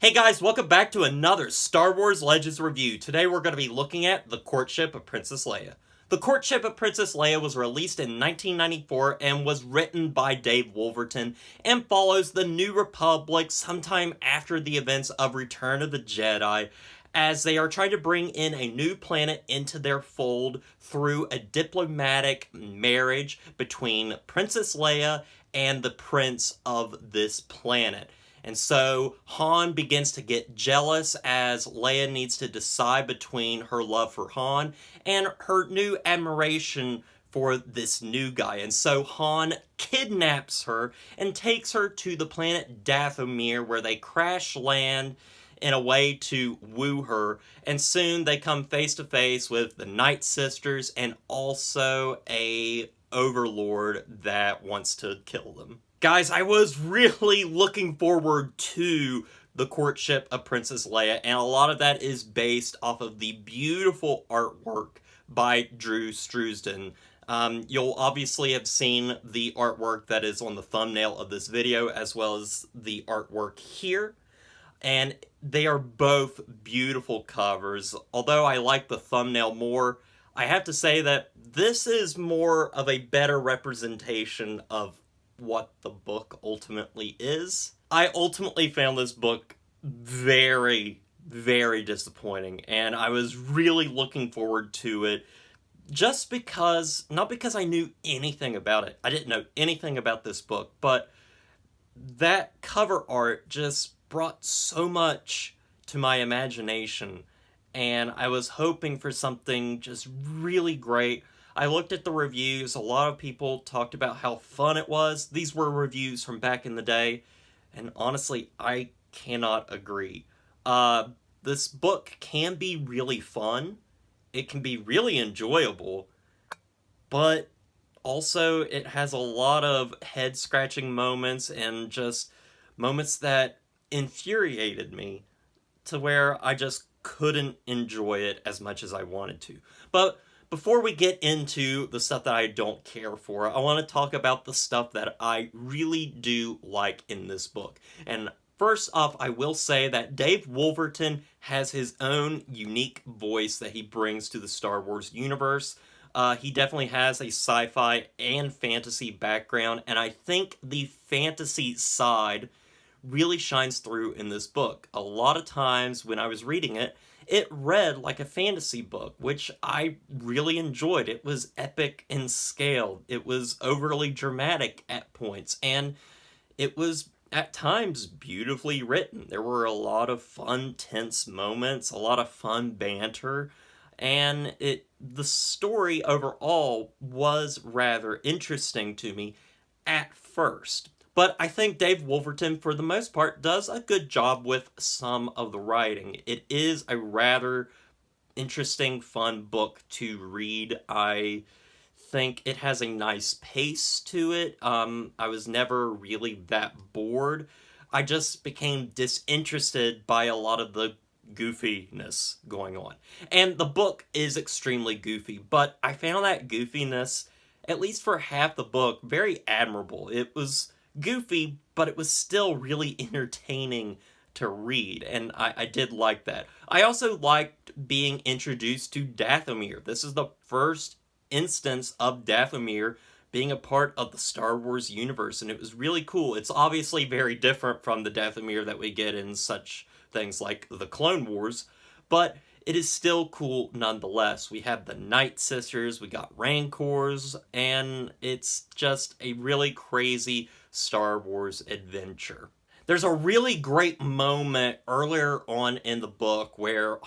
Hey guys, welcome back to another Star Wars Legends review. Today we're going to be looking at The Courtship of Princess Leia. The Courtship of Princess Leia was released in 1994 and was written by Dave Wolverton and follows the New Republic sometime after the events of Return of the Jedi, as they are trying to bring in a new planet into their fold through a diplomatic marriage between Princess Leia and the prince of this planet. And so Han begins to get jealous as Leia needs to decide between her love for Han and her new admiration for this new guy. And so Han kidnaps her and takes her to the planet Dathomir, where they crash land in a way to woo her. And soon they come face to face with the Night Sisters and also a overlord that wants to kill them. Guys, I was really looking forward to The Courtship of Princess Leia, and a lot of that is based off of the beautiful artwork by Drew Struzan. You'll obviously have seen the artwork that is on the thumbnail of this video, as well as the artwork here. And they are both beautiful covers. Although I like the thumbnail more, I have to say that this is more of a better representation of what the book ultimately is. I ultimately found this book very, very disappointing, and I was really looking forward to it just because, not because I knew anything about it. I didn't know anything about this book, but that cover art just brought so much to my imagination, and I was hoping for something just really great. I looked at the reviews. A lot of people talked about how fun it was. These were reviews from back in the day, and honestly, I cannot agree. This book can be really fun. It can be really enjoyable, but also it has a lot of head-scratching moments and just moments that infuriated me to where I just couldn't enjoy it as much as I wanted to. But before we get into the stuff that I don't care for, I want to talk about the stuff that I really do like in this book. And first off, I will say that Dave Wolverton has his own unique voice that he brings to the Star Wars universe. He definitely has a sci-fi and fantasy background, and I think the fantasy side really shines through in this book. A lot of times when I was reading it, it read like a fantasy book, which I really enjoyed. It was epic in scale. It was overly dramatic at points, and it was at times beautifully written. There were a lot of fun, tense moments, a lot of fun banter, and the story overall was rather interesting to me at first. But I think Dave Wolverton, for the most part, does a good job with some of the writing. It is a rather interesting, fun book to read. I think it has a nice pace to it. I was never really that bored. I just became disinterested by a lot of the goofiness going on. And the book is extremely goofy, but I found that goofiness, at least for half the book, very admirable. It was goofy, but it was still really entertaining to read, and I did like that. I also liked being introduced to Dathomir. This is the first instance of Dathomir being a part of the Star Wars universe, and it was really cool. It's obviously very different from the Dathomir that we get in such things like the Clone Wars, but it is still cool nonetheless. We have the Night Sisters, we got Rancors, and it's just a really crazy Star Wars adventure. There's a really great moment earlier on in the book where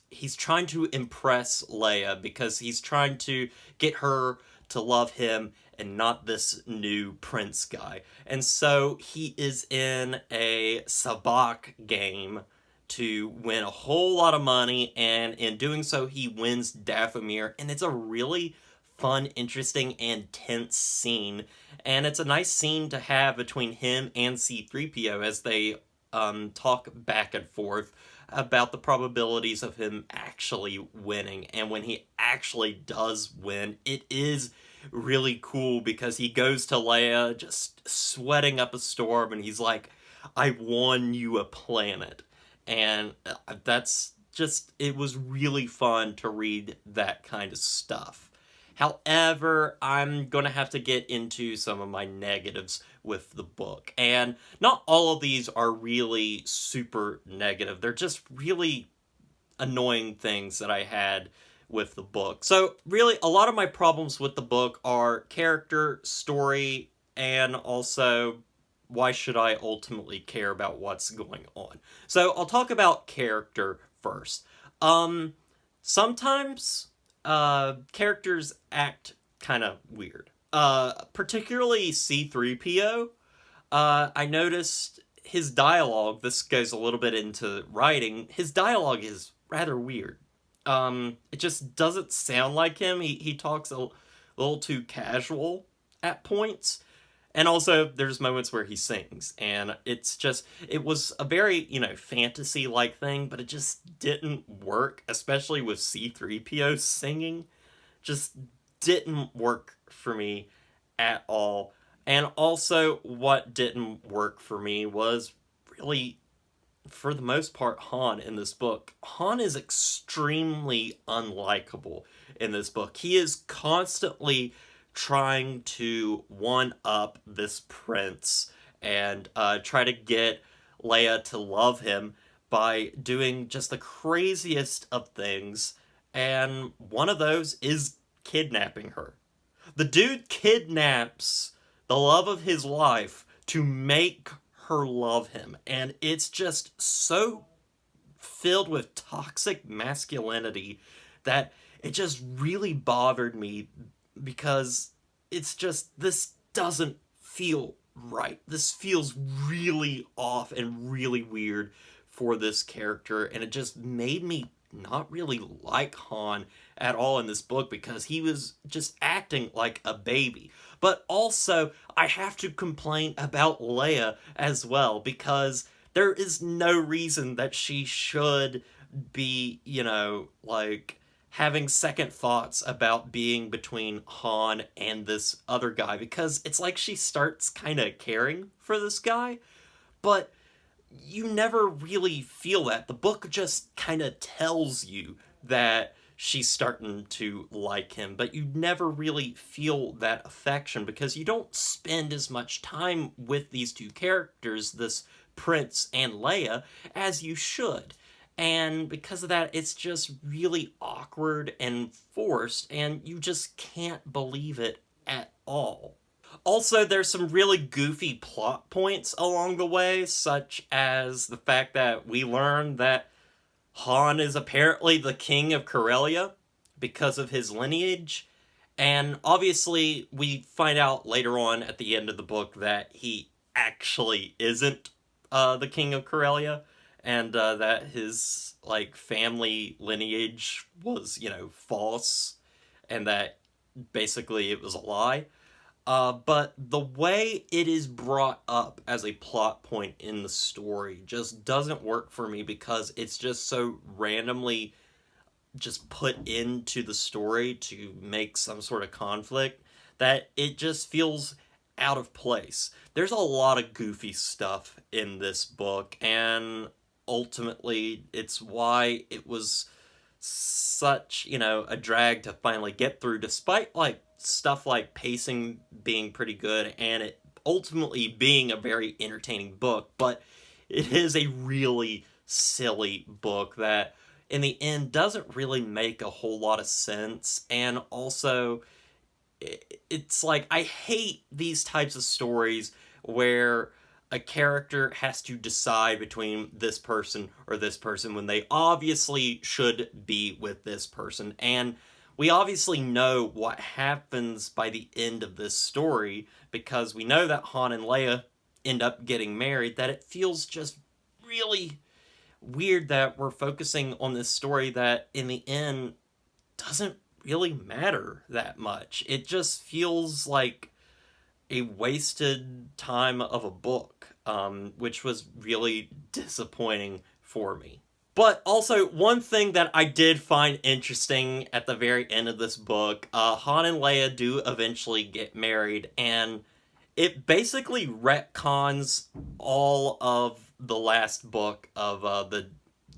he's trying to impress Leia because he's trying to get her to love him and not this new prince guy. And so he is in a sabacc game to win a whole lot of money, and in doing so he wins Dathomir, and it's a really fun, interesting, and tense scene, and it's a nice scene to have between him and C-3PO as they talk back and forth about the probabilities of him actually winning. And when he actually does win, it is really cool because he goes to Leia just sweating up a storm, and he's like, I won you a planet. And that's just, it was really fun to read that kind of stuff. However, I'm going to have to get into some of my negatives with the book. And not all of these are really super negative. They're just really annoying things that I had with the book. So really, a lot of my problems with the book are character, story, and also why should I ultimately care about what's going on. So I'll talk about character first. Sometimes characters act kind of weird. Particularly C-3PO. I noticed his dialogue, this goes a little bit into writing, his dialogue is rather weird. It just doesn't sound like him. He talks a little too casual at points. And also, there's moments where he sings, and it's just, it was a very, fantasy-like thing, but it just didn't work, especially with C-3PO singing. Just didn't work for me at all. And also, what didn't work for me was really, for the most part, Han in this book. Han is extremely unlikable in this book. He is constantly trying to one-up this prince and try to get Leia to love him by doing just the craziest of things, and one of those is kidnapping her. The dude kidnaps the love of his life to make her love him, and it's just so filled with toxic masculinity that it just really bothered me, because it's just, this doesn't feel right. This feels really off and really weird for this character, and it just made me not really like Han at all in this book, because he was just acting like a baby. But also, I have to complain about Leia as well, because there is no reason that she should be, having second thoughts about being between Han and this other guy, because it's like she starts kind of caring for this guy, but you never really feel that. The book just kind of tells you that she's starting to like him, but you never really feel that affection, because you don't spend as much time with these two characters, this prince and Leia, as you should. And because of that, it's just really awkward and forced, and you just can't believe it at all. Also, there's some really goofy plot points along the way, such as the fact that we learn that Han is apparently the king of Corellia because of his lineage. And obviously, we find out later on at the end of the book that he actually isn't the king of Corellia, and that his family lineage was false, and that basically it was a lie. But the way it is brought up as a plot point in the story just doesn't work for me, because it's just so randomly just put into the story to make some sort of conflict that it just feels out of place. There's a lot of goofy stuff in this book, and ultimately it's why it was such, a drag to finally get through, despite stuff like pacing being pretty good and it ultimately being a very entertaining book. But it is a really silly book that in the end doesn't really make a whole lot of sense. And also, it's I hate these types of stories where a character has to decide between this person or this person when they obviously should be with this person. And we obviously know what happens by the end of this story, because we know that Han and Leia end up getting married, that it feels just really weird that we're focusing on this story that in the end doesn't really matter that much. It just feels like a wasted time of a book, which was really disappointing for me. But also, one thing that I did find interesting at the very end of this book, Han and Leia do eventually get married, and It basically retcons all of the last book of the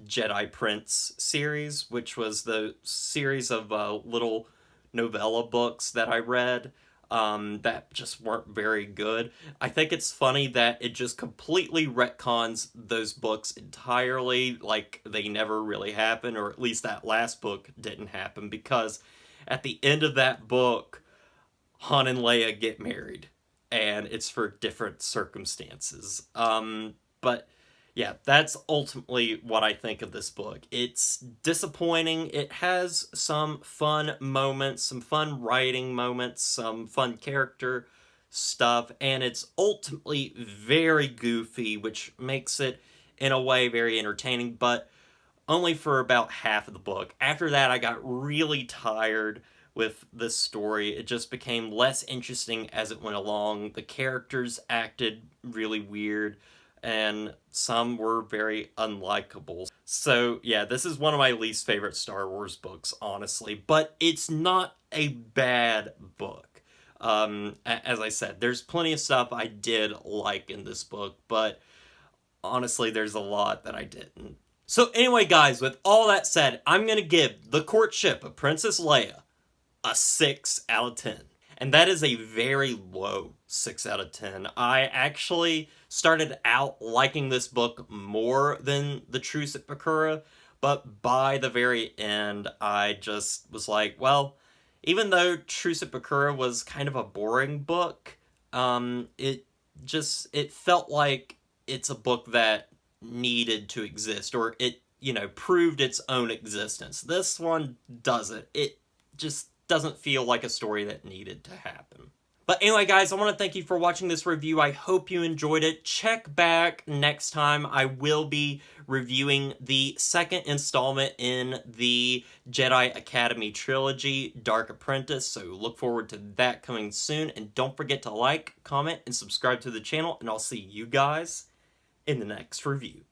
Jedi Prince series, which was the series of little novella books that I read that just weren't very good. I think it's funny that it just completely retcons those books entirely, like they never really happened, or at least that last book didn't happen, because at the end of that book, Han and Leia get married, and it's for different circumstances. But yeah, that's ultimately what I think of this book. It's disappointing. It has some fun moments, some fun writing moments, some fun character stuff, and it's ultimately very goofy, which makes it, in a way, very entertaining, but only for about half of the book. After that, I got really tired with this story. It just became less interesting as it went along. The characters acted really weird, and some were very unlikable. So yeah, this is one of my least favorite Star Wars books, honestly, but it's not a bad book. As I said, there's plenty of stuff I did like in this book, but honestly, there's a lot that I didn't. So anyway, guys, with all that said, I'm going to give The Courtship of Princess Leia a 6 out of 10. And that is a very low 6 out of 10. I actually started out liking this book more than The Truce at Bakura, but by the very end, I just was like, well, even though Truce at Bakura was kind of a boring book, it felt like it's a book that needed to exist, or it, proved its own existence. This one doesn't. It just doesn't feel like a story that needed to happen. But anyway, guys, I want to thank you for watching this review. I hope you enjoyed it. Check back next time. I will be reviewing the second installment in the Jedi Academy trilogy, Dark Apprentice, so look forward to that coming soon. And don't forget to like, comment, and subscribe to the channel, and I'll see you guys in the next review.